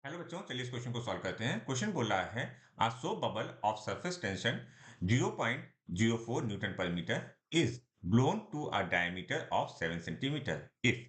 Hello बच्चों, चलिए इस क्वेश्चन को सॉल्व करते हैं। क्वेश्चन बोल रहा है a soap bubble of surface tension 0.04 newton per metre is blown to a diameter of 7 centimetre if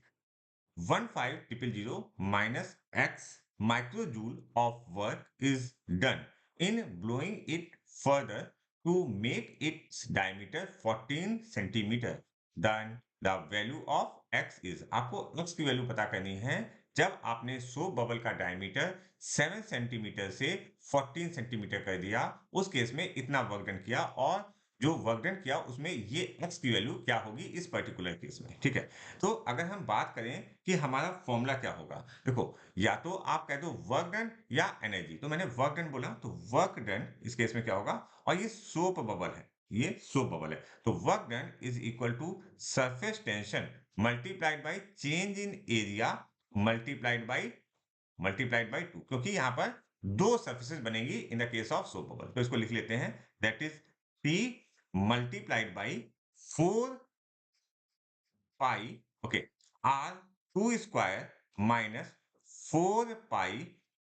1500 minus x microjoule of work is done in blowing it further to make its diameter 14 centimeter, then the value of x is। आपको x की value पता करनी है जब आपने soap bubble का diameter 7 centimetre से 14 centimetre कर दिया, उस केस में इतना वर्क डन किया और जो वर्क डन किया उसमें ये x की वैल्यू क्या होगी इस पर्टिकुलर केस में। ठीक है, तो अगर हम बात करें कि हमारा फॉर्मूला क्या होगा, देखो या तो आप कह दो वर्क डन या एनर्जी। तो मैंने वर्क डन बोला तो वर्क डन इस केस में क्या होगा, और ये सोप बबल है, ये सोप बबल है, तो work done is equal to surface tension multiplied by change in area multiplied by 2, क्योंकि यहाँ पर दो सर्फेसेस बनेंगी in the case of soap bubble. तो इसको लिख लेते हैं, that is P multiplied by 4 pi, okay, r two square minus 4 pi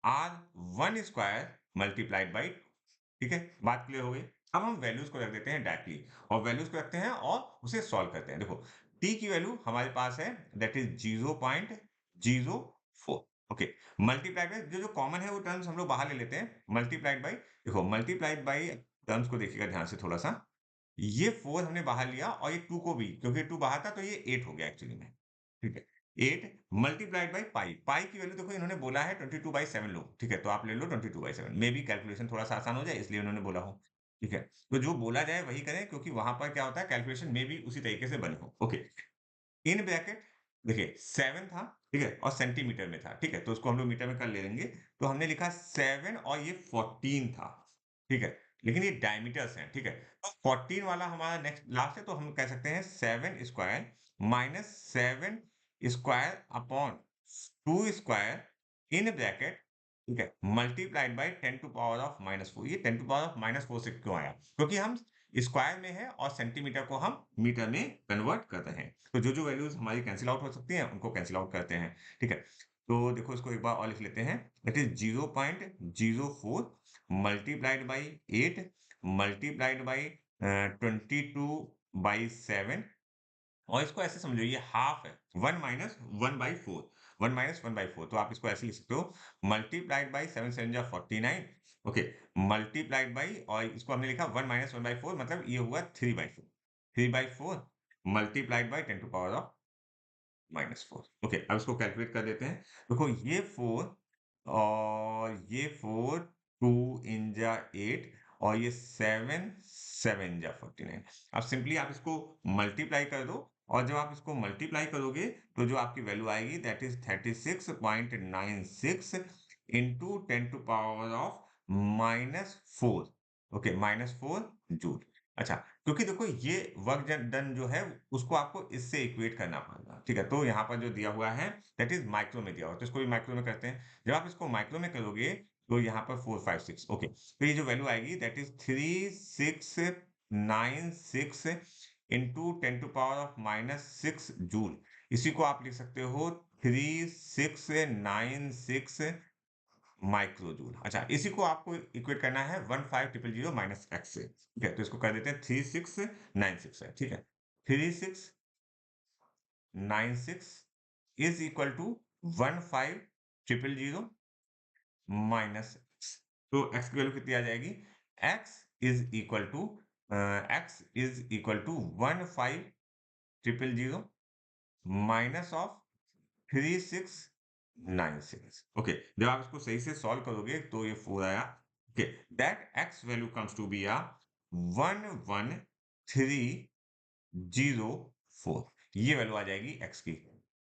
r one square multiplied by. ठीक है, बात क्लियर हो गई। अब हम वैल्यूज को रख देते हैं डायरेक्टली, और वैल्यूज को रखते हैं और उसे सॉल्व करते हैं। देखो टी की वैल्यू हमारे पास है, that is 0.04, okay, multiplied by जो जो कॉमन है वो टर्म्स हम लोग बाहर ले लेते हैं, मल्टीप्लाइड बाई, देखो मल्टीप्लाइड बाई टर्म्स को देखिएगा ध्यान से थोड़ा सा, ये 4 हमने बाहर लिया और ये 2 को भी, क्योंकि 2 बाहर था तो ये 8 हो गया एक्चुअली में। ठीक है, 8 मल्टीप्लाइड बाई पाई, पाई की वैल्यू देखो इन्होंने बोला है 22/7 लो। ठीक है, तो आप ले लो 22/7, मे बी कैलकुलेशन थोड़ा सा आसान हो जाए इसलिए उन्होंने बोला हो। ठीक है, तो जो बोला जाए वही करें, क्योंकि वहां पर क्या होता है कैलकुलेशन में भी उसी तरीके से बनी हो। ओके, इन ब्रैकेट देखिए 7 था, ठीक है, और सेंटीमीटर में था। ठीक है, तो उसको हम लोग मीटर में कर ले लेंगे, तो हमने लिखा 7 और ये 14 था। ठीक है, लेकिन ये डायमीटर्स हैं। ठीक है, तो 14 वाला हमारा नेक्स्ट लास्ट है, तो हम कह सकते हैं 7 square minus 7 square upon 2 square in bracket, ठीक है, multiplied by 10 to power of -4। ये 10 टू पावर ऑफ -4 से क्यों आया, क्योंकि हम स्क्वायर में है और सेंटीमीटर को हम मीटर में कन्वर्ट कर रहे हैं। तो जो जो वैल्यूज हमारी कैंसिल आउट हो सकती हैं उनको कैंसिल आउट करते हैं। ठीक है, तो देखो इसको एक बार और लिख लेते हैं, that is 0.04 multiplied by 8 multiplied by 22/7, और इसको ऐसे समझो ये हाफ है, 1 माइनस 1/4, 1 माइनस 1/4, तो आप इसको ऐसे लिख सकते हो, मल्टीप्लाइड बाई 7 7 जा 49, ओके, मल्टीप्लाइड बाई, और इसको हमने लिखा 1 माइनस 1/4, मतलब ये हुआ 3/4, 3/4 multiplied by 10 to power of -4। Okay, अब इसको कैलकुलेट कर देते हैं। देखो ये 4 और ये 4, 2 इन जा 8 और ये 7, 7 जा 49। अब सिंपली आप इसको मल्टीप्लाई कर दो, और जब आप इसको मल्टीप्लाई करोगे तो जो आपकी वैल्यू आएगी that is 36.96 into 10 to power of -4, okay, -4 joule. अच्छा, क्योंकि देखो ये वर्क डन जो है उसको आपको इससे इक्वेट करना पड़ेगा। ठीक है, तो यहाँ पर जो दिया हुआ है दैट इज माइक्रो में दिया हुआ है, तो इसको भी माइक्रो में करते हैं। जब आप इसको माइक्रो में करोगे तो यहाँ पर 4 5 6, ओके, तो ये जो वैल्यू आएगी that is 3696 into 10 to power of -6 joule. इसी को आप लिख सकते हो 3696 माइक्रो जूल। अच्छा, इसी को आपको इक्वेट करना है 1500 माइनस एक्स से। ठीक है, तो इसको कर देते हैं 3696 है। ठीक है, 3696 is equal to 1500 minus x. तो एक्स की वैल्यू कितनी आ जाएगी, x is equal to 1500 minus of 3696। Okay, जब आप इसको सही से सॉल्व करोगे तो ये 4 आया। Okay, that X value comes to be uh 11304, ये वैल्यू आ जाएगी एक्स की।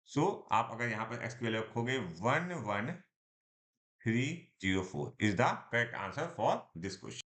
सो आप अगर यहाँ पर एक्स की वैल्यू रखोगे 11304 is the correct answer for this question.